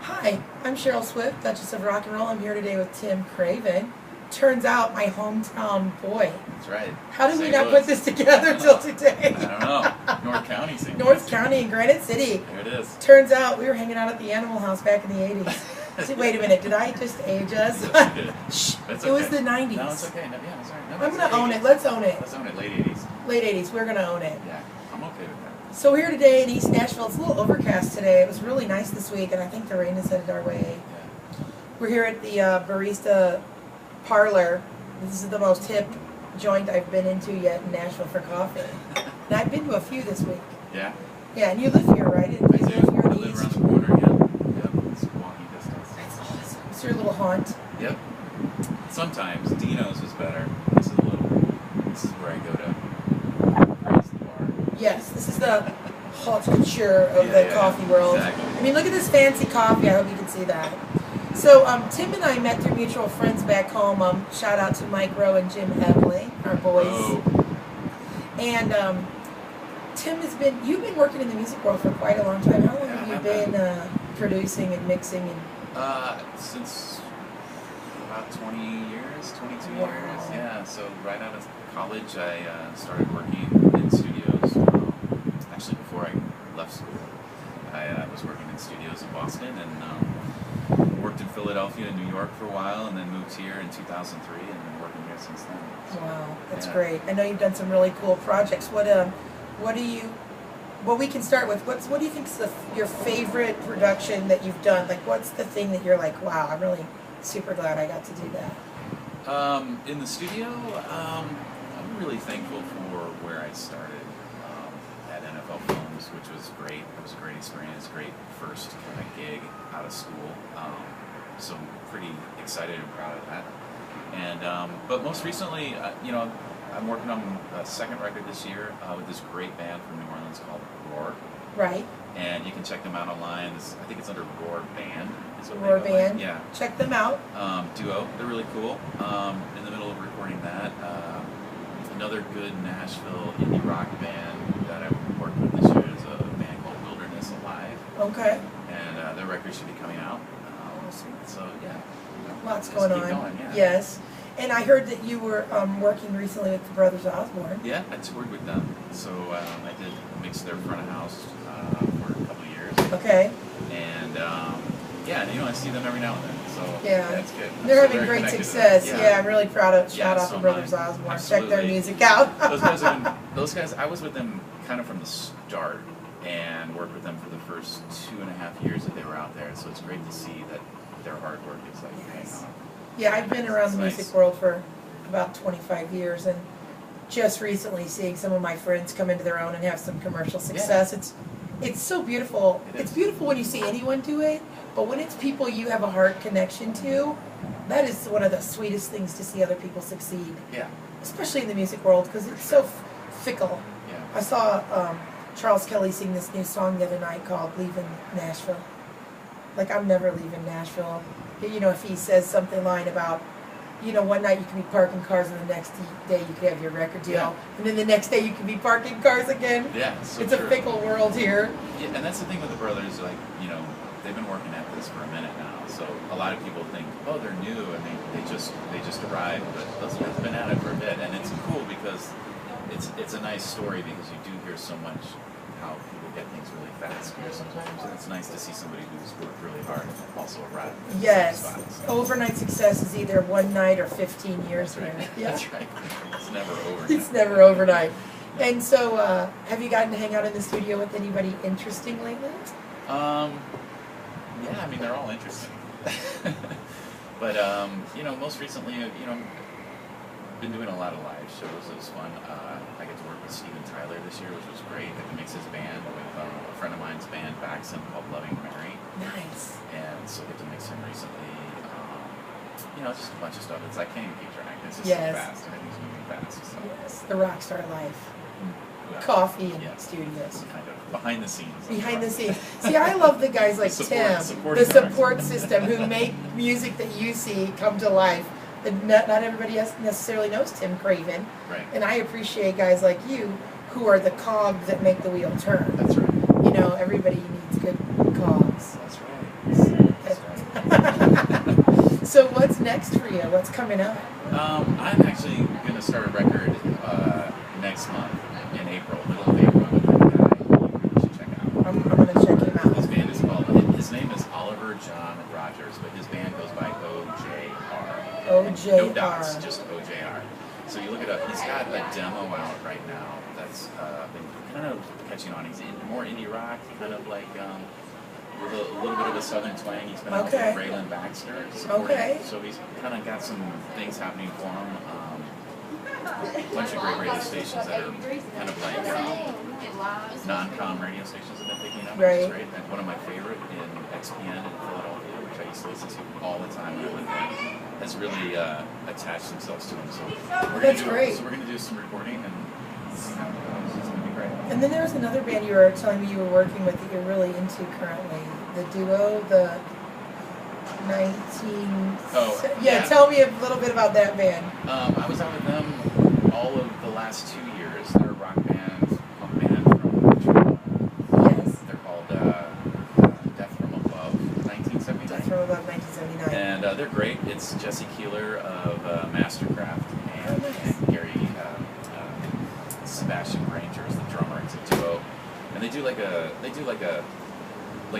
Hi, I'm Cheryl Swift, Duchess of Rock and Roll. I'm here today with Tim Craven. Turns out my hometown boy. That's right. How did we St. not Louis. put this together till today? I don't know. North County, St. North Louis. County in Granite City. There it is. Turns out we were hanging out at the Animal House back in the 80s. See, wait a minute, did I just age us? Yes, you did. Shh, That's it was okay. the 90s. No, it's okay. No, yeah, that's all right. No, I'm it's going to the own 80s. it. Let's own it. Let's own it. Late 80s. Late 80s, we're going to own it. Yeah, I'm okay with that. So we're here today in East Nashville. It's a little overcast today. It was really nice this week, and I think the rain is headed our way. Yeah. We're here at the Barista Parlor. This is the most hip joint I've been into yet in Nashville for coffee. And I've been to a few this week. Yeah? Yeah, and you live here, right? You I live do. here I in live East. around the corner, yeah. Yep, it's walking distance. That's awesome. It's your little haunt. Yep. Sometimes Dino's is better. This is where I go to raise the bar. Yes, this is the haute couture of the coffee world. Exactly. I mean, look at this fancy coffee. I hope you can see that. So Tim and I met through mutual friends back home. Shout out to Mike Rowe and Jim Hebley, our boys. Oh. And Tim you've been working in the music world for quite a long time. How long have you been producing and mixing? Since about 20 years, 22 Wow. years. Yeah, so right out of college I started working in studios. Actually, before I left school, I was working in studios in Boston and worked in Philadelphia and New York for a while, and then moved here in 2003 and been working here since then. So, Wow, that's yeah. great. I know you've done some really cool projects. Well, we can start with what do you think is your favorite production that you've done? Like, what's the thing that you're like, wow, I'm really super glad I got to do that? In the studio, I'm really thankful for where I started at NFL Films, which was great. It was a great experience, great first kind of gig out of school. So I'm pretty excited and proud of that. And but most recently, I'm working on a second record this year with this great band from New Orleans called Roar. Right. And you can check them out online. I think it's under Roar Band. Is what Roar they go by. Band. Yeah. Check them out. Duo. They're really cool. In the middle of recording that. Another good Nashville indie rock band that I've worked with this year is a band called Wilderness Alive. Okay. And their record should be coming out. So, yeah. Lots Just going keep on. going, yeah. Yes. And I heard that you were working recently with the Brothers Osborne. Yeah, I toured with them. So I did mix their front of house for a couple of years. Okay. And I see them every now and then. So Yeah. that's good. They're So having very great connected to success. them. Yeah, I'm really proud of shout out so to Brothers am I. Osborne. Check Absolutely. their music out. Those guys, I was with them kind of from the start and worked with them for the first 2.5 years that they were out there. So it's great to see that their hard work is like paying off. Yeah, I've been around the Nice. music world for about 25 years, and just recently seeing some of my friends come into their own and have some commercial success. It's so beautiful. It's beautiful when you see anyone do it, but when it's people you have a heart connection to, that is one of the sweetest things to see other people succeed. Yeah. Especially in the music world, because it's so fickle. Yeah. I saw Charles Kelly sing this new song the other night called "Leaving Nashville." Like, I'm never leaving Nashville. If he says something line about, one night you could be parking cars and the next day you could have your record deal. Yeah. And then the next day you could be parking cars again. Yeah, so It's true. a fickle world here. Yeah, and that's the thing with the brothers, like, they've been working at this for a minute now. So a lot of people think, oh, they're new and they just arrived, but those guys have been at it for a bit, and it's cool because it's a nice story because you do hear so much how people get things really fast here sometimes, and it's nice to see somebody who's worked really hard and also arrived. at the Yes. same spot, so. Overnight success is either one night or 15 years. That's right. here. Yeah. That's right. It's never over. It's never overnight. And so, have you gotten to hang out in the studio with anybody interesting lately? Yeah, I mean, they're all interesting. But, most recently, I've been doing a lot of live shows. It was fun. I get to work with Steven Tyler this year, which was great. I can mix his band with a friend of mine's band, Baxon, called Loving Mary. Nice. And so I get to mix him recently. Just a bunch of stuff. I can't even keep track. It's just Yes. so fast. Everything's moving fast. So. Yes, the rock star life. Yeah. Coffee and Yeah. studios. Kind of behind the scenes. Behind the scenes. See, I love the guys like Tim, the support system, who make music that you see come to life. And not everybody else necessarily knows Tim Craven. Right. And I appreciate guys like you who are the cog that make the wheel turn. That's right. Everybody needs good cogs. That's right. So what's next for you? What's coming up? I'm actually going to start a record next month in April, middle of April, with a guy you should check out. I'm going to check him out. His band is called, his name is Oliver John Rogers, but his band goes by OJR. OJR. No dots, just OJR. So you look it up. He's got a demo out right now that's been kind of catching on. He's more indie rock, kind of like with a little bit of a southern twang. He's been out with Raylan Baxter. So he's kind of got some things happening for him. A bunch of great radio stations that are kind of like non-com radio stations that they're picking up, which is great. And one of my favorite in XPN in Philadelphia, which I used to listen to all the time when I lived there, has really attached themselves to him. So we're going to do some recording and see how it goes. It's going to be great. And then there's another band you were telling me you were working with that you're really into currently. The duo, the 19... tell me a little bit about that band. I was out with them all of the last 2 years. They're a rock band, punk band from Montreal. Yes. They're called Death From Above 1979. Death From Above 1979. And they're great. It's Jesse Keeler of Mastercraft and Gary Sebastian Granger is the drummer. It's a duo, and they do like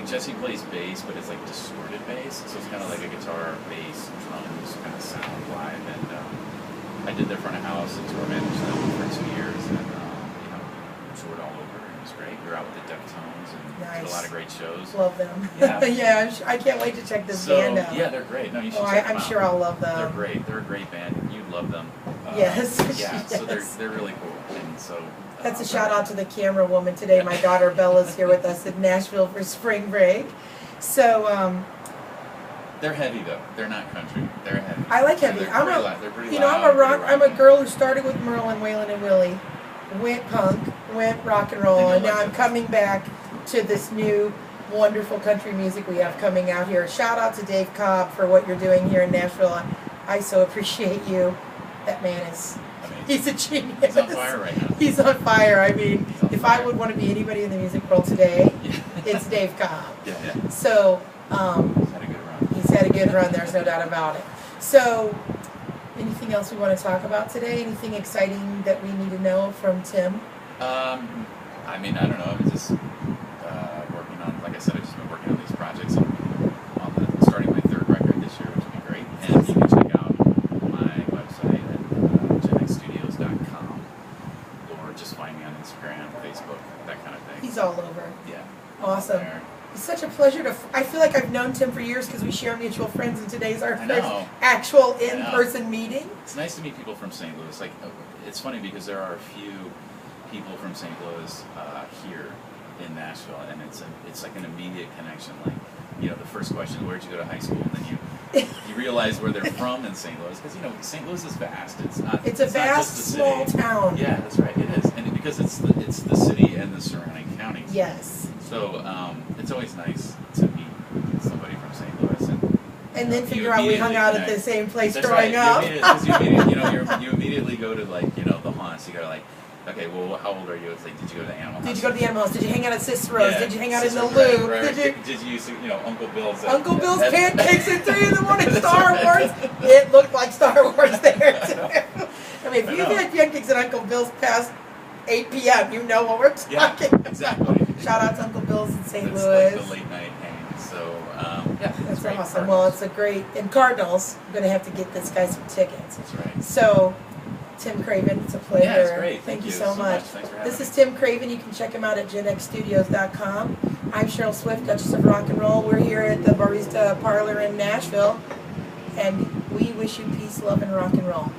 Jesse plays bass, but it's like distorted bass, so it's kind of like a guitar, bass, drums kind of sound live. And I did their front of house and tour managed them for 2 years, and toured all over, and it was great. We were out with the Deftones and did a lot of great shows. Love them. Yeah, I can't wait to check this band out. Yeah, they're great. No, you should check them out. I'm sure I'll love them. They're great. They're a great band. You'd love them. Yes. Yeah, so they're really cool, and so. That's a shout out to the camera woman today. My daughter Bella's here with us in Nashville for spring break. So they're heavy though. They're not country. They're heavy. I like heavy. They're pretty loud. I'm a girl who started with Merlin, Waylon, and Willie, went punk, went rock and roll, and now I'm coming back to this new wonderful country music we have coming out here. Shout out to Dave Cobb for what you're doing here in Nashville. I so appreciate you. That man is. He's a genius. He's on fire right now. He's on fire. I mean, if I would want to be anybody in the music world today, it's Dave Cobb. Yeah. So, he's had a good run. He's had a good run, there's no doubt about it. So, anything else we want to talk about today? Anything exciting that we need to know from Tim? I mean, I don't know. I'm just working on, like I said, I've just been working on these projects. Starting my third record this year, which will be great. And you can check out my website at genxstudios.com, or just find me on Instagram, Facebook, that kind of thing. He's all over. Yeah. Awesome. It's such a pleasure to. I feel like I've known Tim for years because we share mutual friends, and today's our first actual in-person meeting. It's nice to meet people from St. Louis. Like, it's funny because there are a few people from St. Louis here in Nashville, and it's like an immediate connection. Like, the first question is, where'd you go to high school? And then you realize where they're from in St. Louis, because St. Louis is vast. It's a vast, small town. Yeah, that's right. It is, and because it's the city and the surrounding counties. Yes. So it's always nice to meet somebody from St. Louis, and then figure out we hung out at the same place growing up. You immediately go to the haunts. You go like, okay, well, how old are you? It's like, did you go to the Animal House? Did you go to the Animal House? Did you hang out at Cicero's? Did you hang out in the Loop? Did you use Uncle Bill's? Uncle Bill's pancakes at 3 in the morning. Star Wars. It looked like Star Wars there too. I mean, if you've had pancakes at Uncle Bill's past 8 p.m., you know what we're talking about. Exactly. Shout out to Uncle Bill's in St. Louis. It's like the late night hang. So that's awesome. Well, it's a great. And Cardinals, I'm gonna have to get this guy some tickets. That's right. So, Tim Craven, it's a pleasure. Yeah, it's great. Thank you so much. Thanks for having me. This is Tim Craven. You can check him out at genxstudios.com. I'm Cheryl Swift, Duchess of Rock and Roll. We're here at the Barista Parlor in Nashville, and we wish you peace, love, and rock and roll.